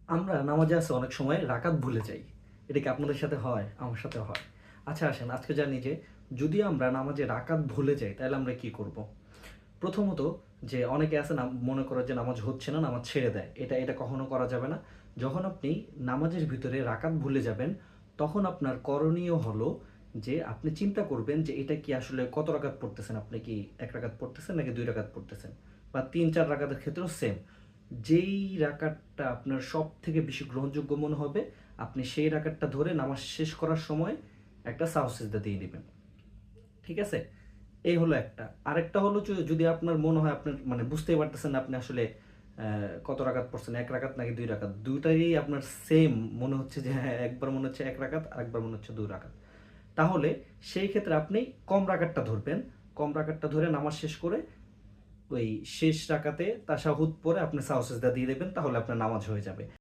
আমরা নামাজে আছে অনেক সময় রাকাত ভুলে যাই। এটা কি আপনাদের সাথে হয়? আমার সাথে হয়। আচ্ছা আসেন আজকে জানি যে যদি আমরা নামাজে রাকাত ভুলে যাই তাহলে আমরা কি করব? প্রথমত যে অনেকে আছে না মনে করে যে নামাজ হচ্ছে না, নামাজ ছেড়ে দেয়। এটা কখনো করা যাবে না। যখন আপনি নামাজের ভিতরে রাকাত ভুলে যাবেন, তখন আপনার করণীয় হলো যে আপনি চিন্তা করবেন যে এটা কি আসলে কত রাকাত পড়তেছেন? আপনি কি ১ রাকাত পড়তেছেন নাকি ২ রাকাত পড়তেছেন? বা ৩-৪ রাকাতের ক্ষেত্রেও সেম। যেই রাকাতটা আপনার সবথেকে বেশি গ্রহণযোগ্য মনে হবে, আপনি সেই রাকাতটা ধরে নামাজ শেষ করার সময় একটা সাহু সিজদা দিয়ে দিবেন। ঠিক আছে? এই হলো একটা। আরেকটা হলো যদি আপনার মনে হয় আপনার মানে বুঝতেই পারতেছেন না আপনি আসলে কত রাকাত পড়ছেন, ১ রাকাত নাকি ২ রাকাত। ২ টাই আপনার সেম মনে হচ্ছে যে হ্যাঁ, একবার মনে হচ্ছে ১ রাকাত, আরেকবার মনে হচ্ছে ২ রাকাত। তাহলে সেই ক্ষেত্রে আপনি কম রাকাতটা ধরবেন। কম রাকাতটা ধরে নামাজ শেষ করে ওই শেষ রাকাতে তাশাহুদ পড়ে আপনি সাহু সিজদা দিয়ে দিবেন, তাহলে আপনার নামাজ হয়ে যাবে।